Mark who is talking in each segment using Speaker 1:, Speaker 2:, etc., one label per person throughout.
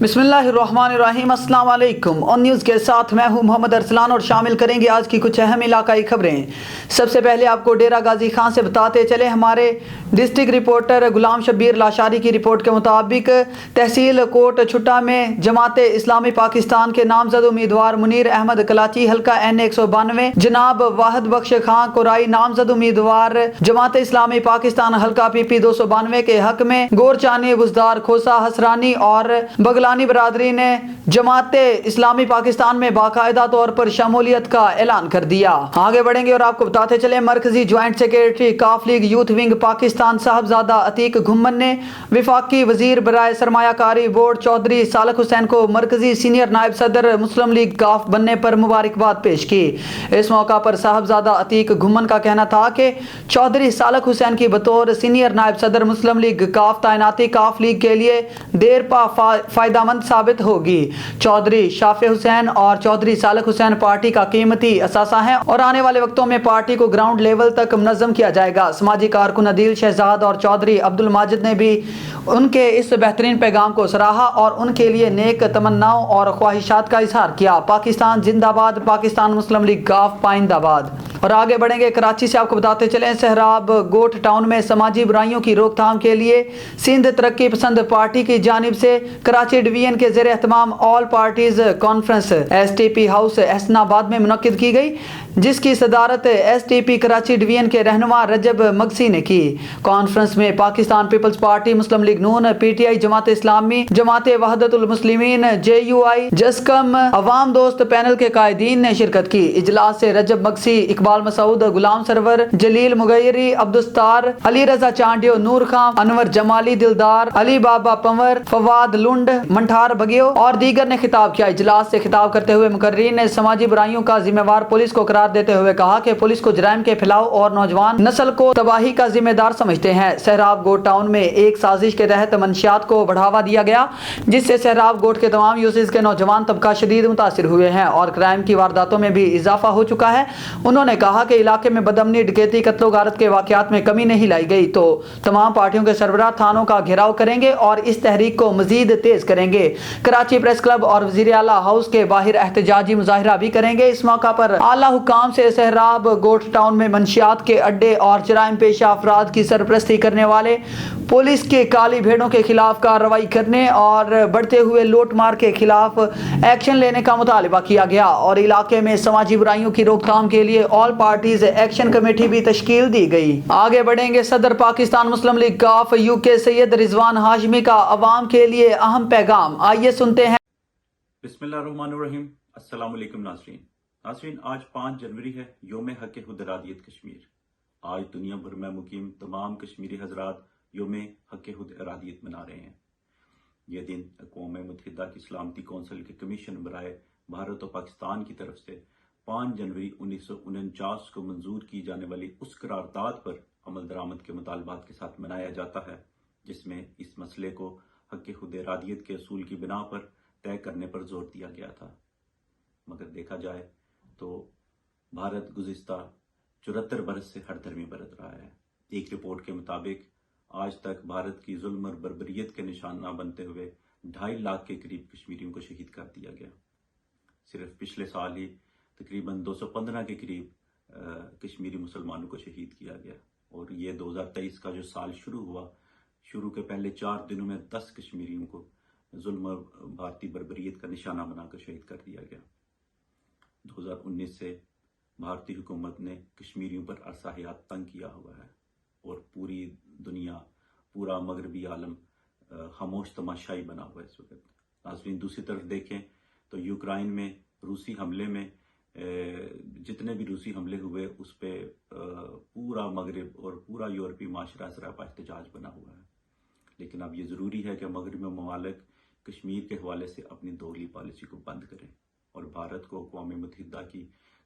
Speaker 1: बिस्मिल्लाहिर्रहमानिर्रहीम। अस्सलाम वालेकुम। ऑन न्यूज़ के साथ मैं हूं मोहम्मद अरसलान और शामिल करेंगे आज की कुछ अहम इलाकाई खबरें। सबसे पहले आपको डेरा गाजी खान से बताते चले, हमारे डिस्ट्रिक्ट रिपोर्टर गुलाम शब्बीर लाशारी की रिपोर्ट के मुताबिक तहसील कोट छुट्टा में जमात इस्लामी पाकिस्तान के नामजद उम्मीदवार मुनीर अहमद कलाची हल्का N 192, जनाब वाहिद बख्श खान कोराई नामजद उम्मीदवार जमात इस्लामी पाकिस्तान हल्का PP 292 के हक में गोरचानी बुजदार खोसा हसरानी और बगलानी बरादरी ने जमात इस्लामी पाकिस्तान में बाकायदा तौर पर शमूलियत का ऐलान कर दिया। आगे बढ़ेंगे और आपको बताते चले, मरकजी ज्वाइंट सेक्रेटरी काफ league youth wing Pakistan Sahibzada Atiq Ghumman ने विफाकी वजीर बराए सरमायाकारी बोर्ड चौधरी सालक हुसैन को मरकजी सीनियर नायब सदर मुस्लिम लीग काफ बनने पर मुबारकबाद पेश की। इस मौका पर साहबजादा अतीक घुम्मन का कहना था कि चौधरी सालक हुसैन की बतौर सीनियर नायब सदर मुस्लिम लीग काफ तैनाती काफ लीग के लिए देर पा फायदामंद साबित होगी। चौधरी शाफे हुसैन और चौधरी सालक हुसैन पार्टी का कीमती असासा है और आने वाले वक्तों में पार्टी को ग्राउंड लेवल तक मुनज़्ज़म किया जाएगा। समाजी कारकुन अदील शहजाद और चौधरी अब्दुल माजिद ने भी उनके इस बेहतरीन पैगाम को सराहा और उनके लिए नेक तमन्नाओं और ख्वाहिशात का इजहार किया। पाकिस्तान जिंदाबाद, पाकिस्तान मुस्लिम लीग काफ पाइंदाबाद। और आगे बढ़ेंगे, कराची से आपको बताते चलें, सहराब गोट टाउन में समाजी बुराइयों की रोकथाम के लिए सिंध तरक्की पसंद पार्टी की जानिब से कराची डिवीजन के ज़ेरे एहतमाम all parties conference STP house Ehsanabad में मुनक्किद की गई, जिसकी सदारत STP कराची डिवीजन के रहनुमा रजब मगसी ने की। कॉन्फ्रेंस में पाकिस्तान पीपल्स पार्टी, मुस्लिम लीग नून, PTI, जमात इस्लामी, जमात वहदतुल मुस्लिमीन, JUI, जस्कम, अवाम दोस्त पैनल के कायदीन ने शिरकत की। इजलास से रजब मगसी, इकबाल मसूद, गुलाम सरवर, जलील मुगैरी, अब्दुस्तार, अली रजा चांडियो, नूर खान, अनवर जमाली दिलदार, अली बाबा पंवर, फवाद लुंड, मंठार बगियो और दीगर ने खिताब किया। इजलास से खिताब करते हुए मुकर्रीन ने समाजी बुराइयों का जिम्मेवार पुलिस को करार देते हुए कहा कि पुलिस को जराइम के फैलाव और नौजवान नस्ल को तबाही का जिम्मेदार समझते हैं। सहराब गोट टाउन में एक साजिश के तहत मंशियात को बढ़ावा दिया गया, जिससे सहराब गोट के तमाम यूसेज के नौजवान तबका शदीद मुतासिर हुए हैं और क्राइम की वारदातों में भी इजाफा हो चुका है। उन्होंने कहा कि इलाके में बदअमनी, डकैती, कत्लो गारत के वाकयात में कमी नहीं लाई गई तो तमाम पार्टियों के सरबराह थानों का घेराव करेंगे और इस तहरीक को मजीद तेज करेंगे। कराची प्रेस क्लब और वजीर आला हाउस के बाहर एहतजाजी मुजाहिरा भी करेंगे। इस मौका पर आला हुकाम से सहराब गोट टाउन में मंशियात के अड्डे और जराइम पेशा अफराद की सरपरस्ती करने वाले पुलिस के काली भेड़ों के खिलाफ कार्रवाई करने और बढ़ते हुए लूट मार के खिलाफ एक्शन लेने का मुतालबा किया गया और इलाके में समाजी बुराइयों की रोकथाम के लिए ऑल पार्टीज एक्शन कमेटी भी तश्कील दी गई। आगे बढ़ेंगे, सदर पाकिस्तान मुस्लिम लीग काफ UK सैयद रिजवान हाशमी का अवाम के लिए अहम पैगाम, आइए सुनते हैं।
Speaker 2: बिस्मिल्लाहिर्रहमानिर्रहीम। अस्सलाम वालेकुम नाज़रीन, आज 5 जनवरी है, योम हक खुद इरादियत कश्मीर। आज दुनिया भर में मुकीम तमाम कश्मीरी हजरात योम हक खुद इरादियत मना रहे हैं। यह दिन अक़वाम मुत्तहिदा की सलामती कौंसिल के कमीशन बराए भारत और पाकिस्तान की तरफ से 5 जनवरी 1949 को मंजूर की जाने वाली उस करारदाद पर अमल दरामद के मुतालबात के साथ मनाया जाता है, जिसमें इस मसले को हक खुद इरादियत के असूल की बिना पर तय करने पर जोर दिया गया था। मगर देखा जाए तो भारत गुज़िस्ता 74 बरस से हर धर्मी बरत रहा है। एक रिपोर्ट के मुताबिक आज तक भारत की जुल्म और बर्बरियत के निशाना बनते हुए 2.5 लाख के करीब कश्मीरियों को शहीद कर दिया गया। सिर्फ पिछले साल ही तकरीबन 215 के करीब कश्मीरी मुसलमानों को शहीद किया गया और ये 2023 का जो साल शुरू हुआ, शुरू के पहले 4 दिनों में 10 कश्मीरियों को जुल्म और भारतीय बर्बरियत का निशाना बनाकर शहीद कर दिया गया। 2019 से भारतीय हुकूमत ने कश्मीरियों पर अरसा हयात तंग किया हुआ है और पूरी दुनिया, पूरा मगरबी आलम खामोश तमाशाई बना हुआ है इस वक्त। नाज़रीन, दूसरी तरफ देखें तो यूक्रेन में रूसी हमले में जितने भी रूसी हमले हुए उस पर पूरा मगरब और पूरा यूरोपीय माशरा सरापा एहतजाज बना हुआ है। लेकिन अब ये ज़रूरी है कि मगरबी ममालिक कश्मीर के हवाले से अपनी दोगली पॉलिसी को बंद करें और भारत को अक़वाम मुत्तहिदा की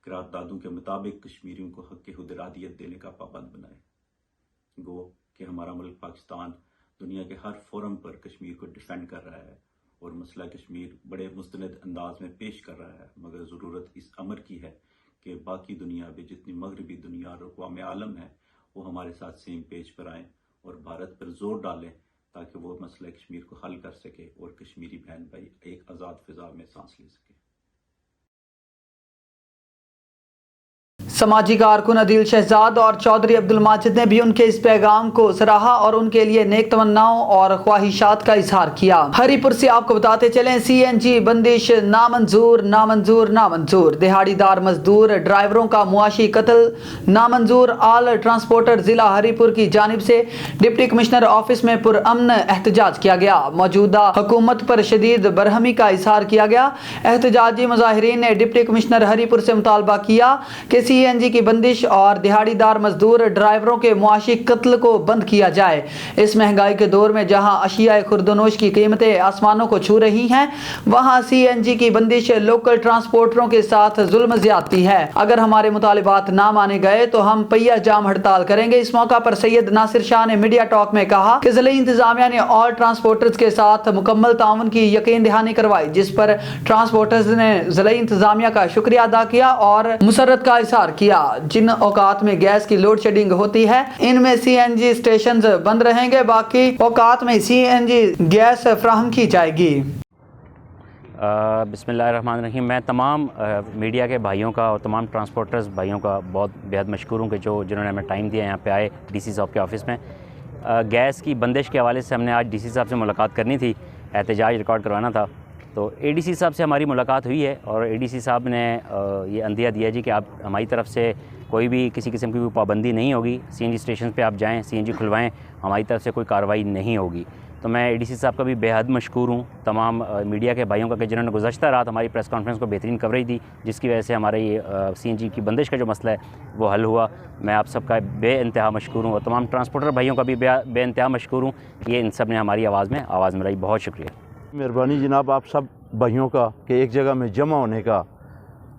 Speaker 2: करारदादों के मुताबिक कश्मीरियों को हक़ खुद इरादियत देने का पाबंद बनाए। गो कि हमारा मुल्क पाकिस्तान दुनिया के हर फोरम पर कश्मीर को डिफेंड कर रहा है और मसला कश्मीर बड़े मुस्तनद अंदाज में पेश कर रहा है, मगर ज़रूरत इस अमर की है कि बाकी दुनिया में जितनी मगरबी दुनिया और अक़वाम आलम है वो हमारे साथ सेम पेज पर आएँ और भारत पर जोर डालें تاکہ وہ مسئلہ کشمیر کو حل کر سکے اور کشمیری بہن بھائی ایک آزاد فضا میں سانس لے سکے۔
Speaker 1: سماجی کارکن عدیل شہزاد اور چودھری عبد الماجد نے بھی ان کے اس پیغام کو سراہا اور ان کے لیے نیک تمناؤں اور خواہشات کا اظہار کیا۔ ہری پور سے آپ کو بتاتے چلیں سی این جی بندش نامنظور نامنظور نامنظور، دہاڑی دار مزدور ڈرائیوروں کا معاشی قتل نامنظور۔ آل ٹرانسپورٹر ضلع ہری پور کی جانب سے ڈپٹی کمشنر آفس میں پرامن احتجاج کیا گیا۔ موجودہ حکومت پر شدید برہمی کا اظہار کیا گیا۔ احتجاجی مظاہرین نے ڈپٹی کمشنر ہری پور سے مطالبہ کیا کہ سی این جی کی بندش اور دہاڑی دار مزدور ڈرائیوروں کے معاشی قتل کو بند کیا جائے۔ اس مہنگائی کے دور میں جہاں اشیاء خوردونوش کی قیمتیں آسمانوں کو چھو رہی ہیں، وہاں سی این جی کی بندش لوکل ٹرانسپورٹروں کے ساتھ ظلم زیادتی ہے۔ اگر ہمارے مطالبات نہ مانے گئے تو ہم پہیہ جام ہڑتال کریں گے۔ اس موقع پر سید ناصر شاہ نے میڈیا ٹاک میں کہا کہ ضلعی انتظامیہ نے آل ٹرانسپورٹرز کے ساتھ مکمل تعاون کی یقین دہانی کروائی، جس پر ٹرانسپورٹرز نے ضلعی انتظامیہ کا شکریہ ادا کیا اور مسرت کا اظہار کیا۔ جن اوقات میں گیس کی لوڈ شیڈنگ ہوتی ہے ان میں سی این جی اسٹیشنز بند رہیں گے، باقی اوقات میں سی این جی گیس فراہم کی جائے گی۔
Speaker 3: بسم اللہ الرحمن الرحیم۔ میں تمام میڈیا کے بھائیوں کا اور تمام ٹرانسپورٹرز بھائیوں کا بہت بےحد مشکور ہوں کہ جنہوں نے ہمیں ٹائم دیا یہاں پہ آئے ڈی سی صاحب کے آفس میں۔ گیس کی بندش کے حوالے سے ہم نے آج ڈی سی صاحب سے ملاقات کرنی تھی، احتجاج ریکارڈ کروانا تھا، تو اے ڈی سی صاحب سے ہماری ملاقات ہوئی ہے اور اے ڈی سی صاحب نے یہ عندیہ دیا جی کہ آپ ہماری طرف سے کوئی بھی کسی قسم کی کوئی پابندی نہیں ہوگی، سی این جی اسٹیشن پہ آپ جائیں، سی این جی کھلوائیں، ہماری طرف سے کوئی کارروائی نہیں ہوگی۔ تو میں اے ڈی سی صاحب کا بھی بے حد مشکور ہوں، تمام میڈیا کے بھائیوں کا کہ جنہوں نے گزشتہ رات ہماری پریس کانفرنس کو بہترین کوریج دی، جس کی وجہ سے ہمارے یہ سی این جی کی بندش کا جو مسئلہ ہے وہ حل ہوا۔ میں آپ سب کا بے انتہا مشکور ہوں اور تمام ٹرانسپورٹر بھائیوں کا بھی بے انتہا مشکور ہوں کہ یہ ان سب نے ہماری آواز ملائی۔ بہت شکریہ۔
Speaker 4: مہربانی جناب آپ سب بھائیوں کا کہ ایک جگہ میں جمع ہونے کا،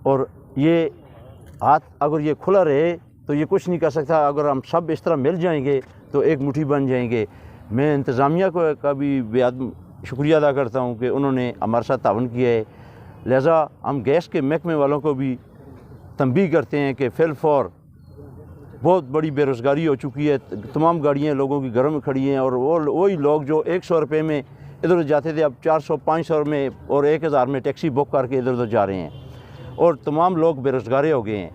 Speaker 4: اور یہ ہاتھ اگر یہ کھلا رہے تو یہ کچھ نہیں کر سکتا۔ اگر ہم سب اس طرح مل جائیں گے تو ایک مٹھی بن جائیں گے۔ میں انتظامیہ کا بھی بے حد شکریہ ادا کرتا ہوں کہ انہوں نے ہمارے ساتھ تعاون کیا ہے۔ لہٰذا ہم گیس کے محکمے والوں کو بھی تنبیہ کرتے ہیں کہ فی الفور بہت بڑی بے روزگاری ہو چکی ہے، تمام گاڑیاں لوگوں کی گھروں میں کھڑی ہیں، اور وہی لوگ جو 100 روپے میں ادھر ادھر جاتے تھے اب 400-500 میں اور 1000 میں ٹیکسی بک کر کے ادھر ادھر جا رہے ہیں، اور تمام لوگ بے روزگار ہو گئے ہیں۔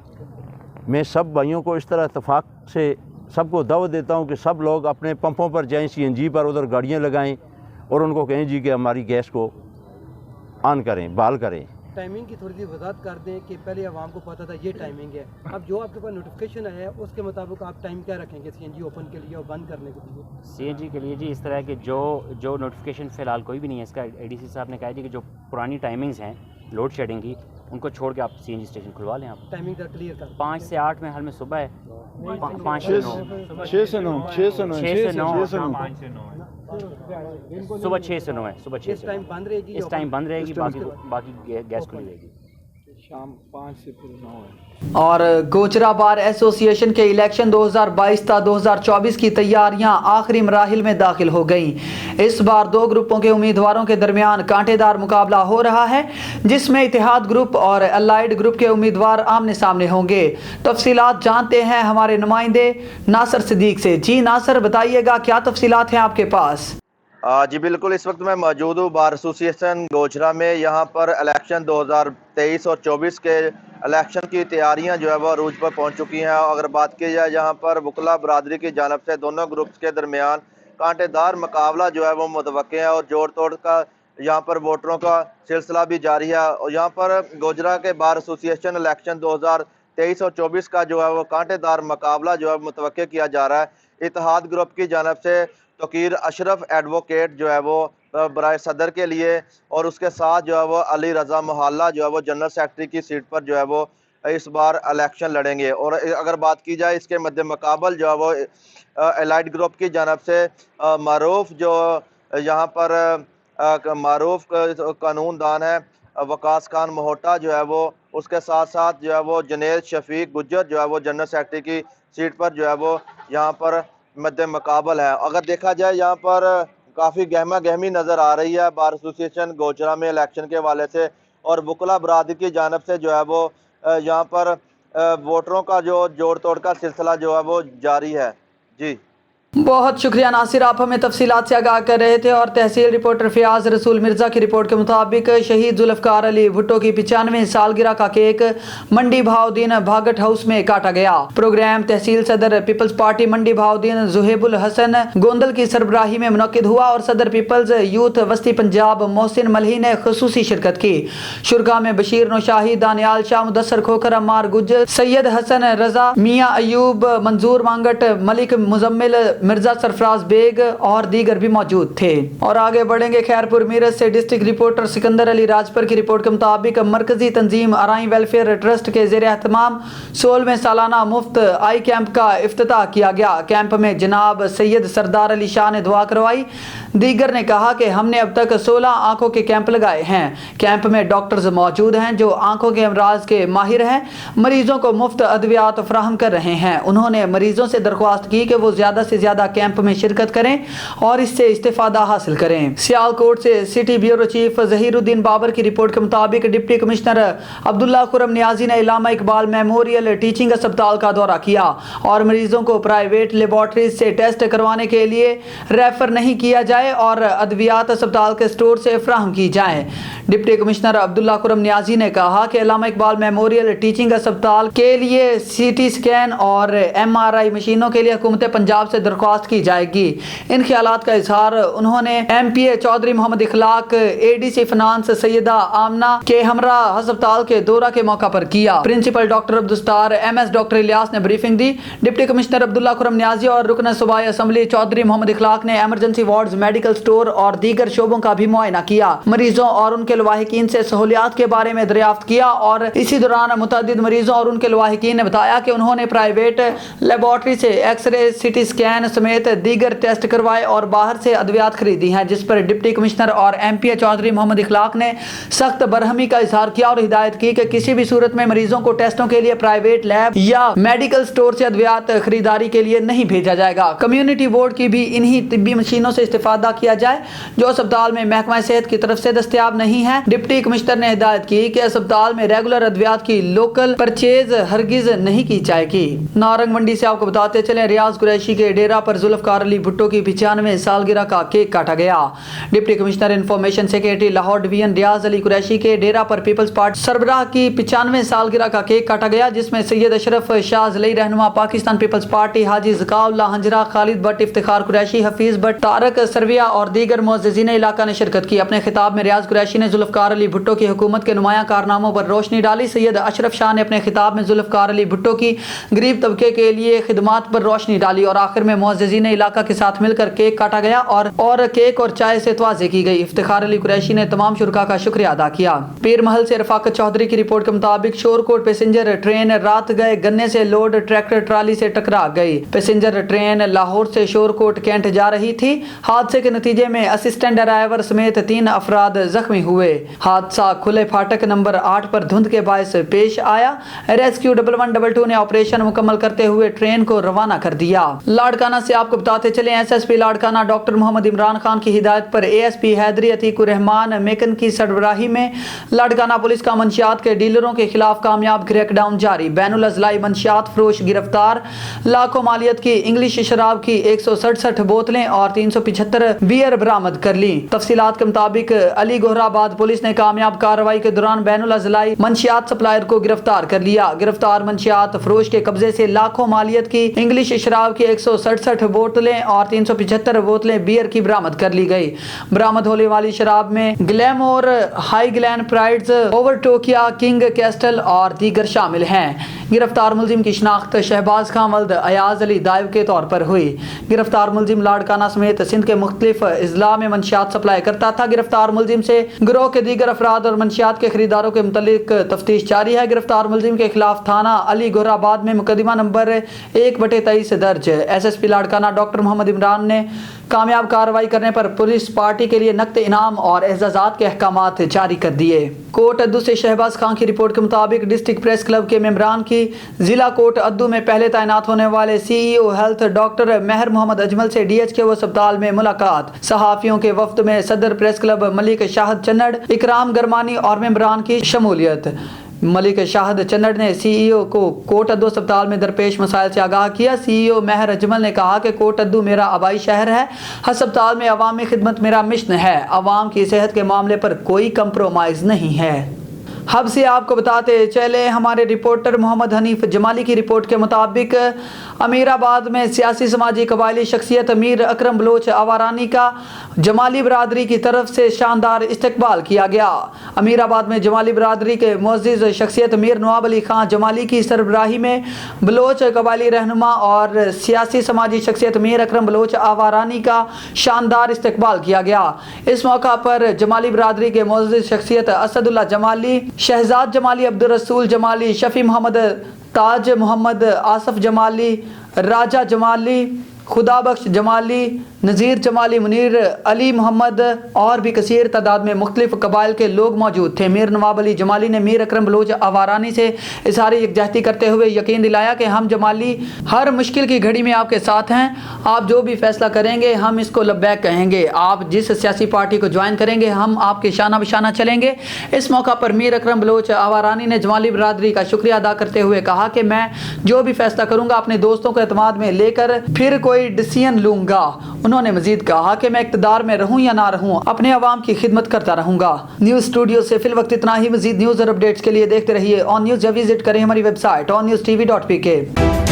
Speaker 4: میں سب بھائیوں کو اس طرح اتفاق سے سب کو دعوت دیتا ہوں کہ سب لوگ اپنے پمپوں پر جائیں، سی این جی پر ادھر گاڑیاں لگائیں اور ان کو کہیں جی کہ ہماری گیس کو آن کریں، بحال کریں۔
Speaker 5: ٹائمنگ کی تھوڑی سی وضاحت کر دیں کہ پہلے عوام کو پتہ تھا یہ ٹائمنگ ہے، اب جو آپ کے پاس نوٹیفیکیشن آیا ہے اس کے مطابق آپ ٹائم کیا رکھیں گے سی این جی اوپن کے لیے اور بند کرنے کے لیے؟
Speaker 3: سی این جی کے لیے جی اس طرح کہ جو نوٹیفیکیشن فی الحال کوئی بھی نہیں ہے، اس کا اے ڈی سی صاحب نے کہا جی کہ جو پرانی ٹائمنگز ہیں لوڈ شیڈنگ کی ان کو چھوڑ کے آپ سی این جی اسٹیشن کھلوا لیں۔ آپ
Speaker 5: ٹائمنگ کا کلیئر کر
Speaker 3: 5 سے 8 میں حال میں صبح ہے، 5 سے 9
Speaker 4: 6 سے 9
Speaker 3: صبح 6 سے 9 ہے، صبح 6
Speaker 5: اس
Speaker 3: سے
Speaker 5: ٹائم
Speaker 3: 9
Speaker 5: بند رہے گی،
Speaker 3: اس ٹائم بند رہے گی، باقی گیس کھلی رہے گی۔
Speaker 4: شام 5 سے 9 ہے۔
Speaker 1: اور گوجرا بار ایسوسی ایشن کے الیکشن 2022 تا 2024 کی تیاریاں آخری مراحل میں داخل ہو گئیں۔ اس بار 2 گروپوں کے امیدواروں کے درمیان کانٹے دار مقابلہ ہو رہا ہے، جس میں اتحاد گروپ اور الائیڈ گروپ کے امیدوار آمنے سامنے ہوں گے۔ تفصیلات جانتے ہیں ہمارے نمائندے ناصر صدیق سے۔ جی ناصر، بتائیے گا کیا تفصیلات ہیں آپ کے پاس؟
Speaker 6: جی بالکل، اس وقت میں موجود ہوں بار ایسوسی ایشن گوجرا میں۔ یہاں پر الیکشن 2023 اور 24 کے الیکشن کی تیاریاں جو ہے وہ عروج پر پہنچ چکی ہیں۔ اگر بات کی جائے یہاں پر وکلا برادری کی جانب سے دونوں گروپس کے درمیان کانٹے دار مقابلہ جو ہے وہ متوقع ہے، اور جوڑ توڑ کا یہاں پر ووٹروں کا سلسلہ بھی جاری ہے۔ اور یہاں پر گوجرا کے بار ایسوسی ایشن الیکشن 2023 اور 24 کا جو ہے وہ کانٹے دار مقابلہ جو ہے متوقع کیا جا رہا ہے۔ اتحاد گروپ کی جانب سے توقیر اشرف ایڈوکیٹ جو ہے وہ برائے صدر کے لیے، اور اس کے ساتھ جو ہے وہ علی رضا محلہ جو ہے وہ جنرل سیکرٹری کی سیٹ پر جو ہے وہ اس بار الیکشن لڑیں گے۔ اور اگر بات کی جائے اس کے مد مقابل جو ہے وہ الائیڈ گروپ کی جانب سے معروف جو یہاں پر معروف قانون دان ہے وقاص خان مہوٹا جو ہے وہ، اس کے ساتھ ساتھ جو ہے وہ جنید شفیق گجر جو ہے وہ جنرل سیکرٹری کی سیٹ پر جو ہے وہ یہاں پر مد مقابل ہے۔ اگر دیکھا جائے یہاں پر کافی گہما گہمی نظر آ رہی ہے بار ایسوسی ایشن گوجرا میں الیکشن کے حوالے سے، اور وکلا برادری کی جانب سے جو ہے وہ یہاں پر ووٹروں کا جو جوڑ توڑ کا سلسلہ جو ہے وہ جاری ہے۔ جی
Speaker 1: बहुत शुक्रिया नासिर, आप हमें तफसीलात से आगाह कर रहे थे। और तहसील रिपोर्टर फयाज रसूल मिर्ज़ा की रिपोर्ट के मुताबिक शहीद जुल्फ़कार अली भुट्टो की 95 सालगिरह का केक मंडी भाउद्दीन भागट हाउस में काटा गया। प्रोग्राम तहसील सदर पीपल्स पार्टी मंडी भाउद्दीन जुहेबुल हसन गोंदल की सरबराही में मुनक्किद हुआ और सदर पीपल्स यूथ वस्ती पंजाब मोहसिन मलही ने खुसूसी शिरकत की। शुरका में बशीर नौशाही, दानियाल शाह, मुदस्सर खोखर, अम्मार गुज्जर, सैयद हसन रजा, मियाँ अयूब, मंजूर मांगट, मलिक मुजम्मिल, मिर्जा सरफराज बेग और दीगर भी मौजूद थे। और आगे बढ़ेंगे खैरपुर मीरठ से डिस्ट्रिक्ट रिपोर्टर सिकंदर अली राजपर की रिपोर्ट के मुताबिक मरकजी तंजीम अराई वेलफेयर ट्रस्ट के ज़ेर एहतमाम 16वें सालाना मुफ्त आई कैंप का इफ्तिताह किया गया। कैंप में जनाब सैयद सरदार अली शाह ने दुआ करवाई। दीगर ने कहा कि हमने अब तक 16 आंखों के कैंप लगाए हैं। कैंप में डॉक्टर्स मौजूद हैं जो आंखों के अमराज के माहिर हैं, मरीजों को मुफ्त अद्वियात फराहम कर रहे हैं। उन्होंने मरीजों से दरख्वास्त की कि वो ज़्यादा से ज़्यादा कैंप में शिरकत करें और इससे इस्तिफादा हासिल करें। सियालकोट से city bureau chief Zaheeruddin Babar की रिपोर्ट के मुताबिक डिप्टी कमिश्नर अब्दुल्ला खुरम नियाजी ने इलामा इकबाल मेमोरियल टीचिंग अस्पताल का दौरा किया और मरीजों को प्राइवेट लेबॉर्ट्रीज से टेस्ट करवाने के लिए रेफर नहीं किया जाए और अद्वियात अस्पताल के स्टोर से फराहम की जाए। डिप्टी कमिश्नर अब्दुल्ला खुरम नियाजी ने कहा कि इलामा इकबाल मेमोरियल टीचिंग अस्पताल के लिए सीटी स्कैन और MRI मशीनों के लिए हुकूमत पंजाब से दरख्वास्त की जाएगी। इन ख्यालात का इजहार उन्होंने MPA Chaudhry Muhammad Ikhlaq, ADC finance Syeda Amna के हमरा अस्पताल के दौरा के मौका पर किया। Principal doctor Abdussattar MS doctor Ilyas ने ब्रीफिंग दी। डिप्टी कमिश्नर अब्दुल्ला खुरम नियाजी और रुकन सूबाई असम्बली चौधरी मोहम्मद इखलाक ने एमरजेंसी वार्ड्स, मेडिकल स्टोर और दीगर शोबों का भी मुआयना किया। मरीजों और उनके लवाहिकीन से सहूलियात के बारे में दरियाफ्त किया और इसी दौरान मुतअद्दिद मरीजों और उनके लवाहिकीन ने बताया कि उन्होंने प्राइवेट लेबॉर्ट्री से एक्सरे, CT स्कैन समेत दीगर टेस्ट करवाए और बाहर से अद्वियात खरीदी हैं, जिस पर डिप्टी कमिश्नर और MPA चौधरी मोहम्मद इखलाक ने सख्त बरहमी का इजहार किया और हिदायत की कि किसी भी सूरत में मरीजों को टेस्टों के लिए प्राइवेट लैब या मेडिकल स्टोर से अद्वियात खरीदारी के लिए नहीं भेजा जाएगा। कम्युनिटी बोर्ड की भी इन्हीं तिब्बी मशीनों से इस्तेफादा किया जाए जो अस्पताल में महकमा सेहत की तरफ से दस्तयाब नहीं है। डिप्टी कमिश्नर ने हिदायत की कि अस्पताल में रेगुलर अद्वियात की लोकल परचेज हरगिज नहीं की जाएगी। नारंग मंडी से आपको बताते चले, रियाज कुरैशी के डेरा पर जुल्फ़कार अली भुट्टो की 95 सालगिरह का केक काटा गया। Deputy commissioner information secretary Lahore division Riaz Ali Qureshi के डेरा पर पीपल्स पार्टी सरबराह की 95 सालगिरह का केक काटा गया, जिसमें सैयद अशरफ शाह ज़लई रहनुमा पाकिस्तान पीपल्स पार्टी, हाजी ज़काउल्लाह हंजरा, खालिद भट्ट, इफ्तिखार कुरैशी, हफीज भट्ट, तारक सरविया और दीगर मुअज़्ज़िज़ीन इलाका ने शिरकत की। अपने खिताब में रियाज कुरैशी ने जुल्फ़कार अली भुट्टो की हुकूमत के नुमायां कारनामों पर रोशनी डाली। सैयद अशरफ शाह ने अपने खिताब में जुल्फ़कार अली भुट्टो की गरीब तबके के लिए खिदमात पर रोशनी डाली और आखिर में मुअज़्ज़िज़ीन इलाका के साथ मिलकर केक काटा गया और केक और चाय से तवाज़े की गई। इफ्तिखार अली कुरैशी ने तमाम शुरका का शुक्रिया अदा किया। पीर महल से रफाकत चौधरी की रिपोर्ट के मुताबिक शोरकोट पैसेंजर ट्रेन रात गए गन्ने से लोड ट्रैक्टर ट्राली से टकरा गई। पैसेंजर ट्रेन लाहौर से शोरकोट कैंट जा रही थी। हादसे के नतीजे में असिस्टेंट ड्राइवर समेत 3 अफराद जख्मी हुए। हादसा खुले फाटक नंबर 8 पर धुंध के बायस पेश आया। रेस्क्यू 1112 ने ऑपरेशन मुकम्मल करते हुए ट्रेन को रवाना कर दिया। लाड़काना से आपको बताते चले, SSP लाड़काना डॉक्टर मोहम्मद इमरान खान की हिदायत पर ASP हैदरी अतीकुर रहमान मेकन की सरबराही में लाड़काना पुलिस का मंशियात के डीलरों के खिलाफ कामयाब क्रैकडाउन जारी। बैनुल अज़लाई मंशियात फरोश गिरफ्तार। लाखों मालियत की इंग्लिश शराब की 167 बोतलें और 375 बियर बरामद कर ली। तफसीलात के मुताबिक अली गोहराबाद पुलिस ने कामयाब कार्रवाई के दौरान बैनुल अज़लाई मंशियात सप्लायर को गिरफ्तार कर लिया। गिरफ्तार मंशियात फरोश के कब्जे से लाखों मालियत की इंग्लिश शराब की 167 बोतलें और 375 बोतलें बियर की बरामद कर ली गई। बरामद होने वाली शराब में ग्लैमोर, हाई ग्लैंड प्राइड्स, ओवर टोकिया, किंग कैस्टल और दीगर शामिल हैं। गिरफ्तार मुलजिम की शनाख्त शहबाज खान वल्द अयाज अली दाइव के तौर पर हुई। गिरफ्तार मुलजिम लाड़काना समेत सिंध के मुख्तलिफ अजला में मंशियात सप्लाई करता था। गिरफ्तार मुलजिम से गिरोह के दीगर अफराद और मंशियात के खरीदारों के मुतल्लिक तफ्तीश जारी है। गिरफ्तार मुलजिम के खिलाफ थाना अली गोहराबाद में मुकदमा नंबर 1/23 दर्ज। SSP लाड़काना डॉक्टर मोहम्मद इमरान ने कामयाब कार्रवाई करने पर पुलिस पार्टी के लिए नकद इनाम और एजाजात के अहकामात जारी कर दिए। कोट अद्दू से शहबाज खान की रिपोर्ट के मुताबिक डिस्ट्रिक्ट प्रेस क्लब के मेंबरान की जिला कोट अद्दू में पहले तैनात होने वाले CEO हेल्थ डॉक्टर महर मोहम्मद अजमल से DHQ अस्पताल में मुलाकात। सहाफियों के वफ्द में सदर प्रेस क्लब मलिक शाहद चन्नड़, इकराम गरमानी और मेंबरान की शमूलियत। मलिक शाहद चन्नड़ ने CEO को कोट अद्दू अस्पताल में दरपेश मसाइल से आगाह किया। CEO महर अजमल ने कहा कि कोट अद्दू मेरा आबाई शहर है, अस्पताल में अवामी खिदमत मेरा मिशन है, अवाम की सेहत के मामले पर कोई कंप्रोमाइज़ नहीं है। हब से आपको बताते चले हमारे रिपोर्टर मोहम्मद हनीफ जमाली की रिपोर्ट के मुताबिक अमीराबाद में सियासी समाजी कबायली शख्सियत मीर अकरम बलोच आवारानी का जमाली बरादरी की तरफ से शानदार इस्तकबाल किया गया। अमीराबाद में जमाली बरादरी के मुअज़्ज़िज़ शख्सियत मीर नवाब अली खां जमाली की सरबराही में बलोच कबायली रहनुमा और सियासी समाजी शख्सियत मीर अकरम बलोच आवारानी का शानदार इस्तकबाल किया गया। इस मौका पर जमाली बरादरी के मुअज़्ज़िज़ शख्सियत असदुल्ला जमाली, शहजाद जमाली, अब्दुल रसूल जमाली, शफी मोहम्मद, ताज मोहम्मद, आसफ जमाली, राजा जमाली, खुदाबख्श जमाली, नज़ीर जमाली, मुनीर अली मोहम्मद और भी कसीर तादाद में मुख्तलिफ कबाइल के लोग मौजूद थे। मीर नवाब अली जमाली ने मीर अकरम बलोच आवारानी से इज़हार यकजहती करते हुए यकीन दिलाया कि हम जमाली हर मुश्किल की घड़ी में आपके साथ हैं, आप जो भी फैसला करेंगे हम इसको लब्बैक कहेंगे, आप जिस सियासी पार्टी को ज्वाइन करेंगे हम आपके शाना बशाना चलेंगे। इस मौका पर मीर अकरम बलोच आवारानी ने जमाली बरादरी का शुक्रिया अदा करते हुए कहा कि मैं जो भी फैसला करूँगा अपने दोस्तों को एतमाद में लेकर फिर कोई डिसीजन लूँगा। उन्होंने मजीद कहा कि मैं इक़्तिदार में रहूं या ना रहूं, अपने अवाम की खिदमत करता रहूंगा। न्यूज़ स्टूडियो से फिल वक्त इतना ही। मजीद न्यूज़ और अपडेट्स के लिए देखते रहिए ऑन न्यूज़ या विजिट करें हमारी वेबसाइट onNewsTV.pk।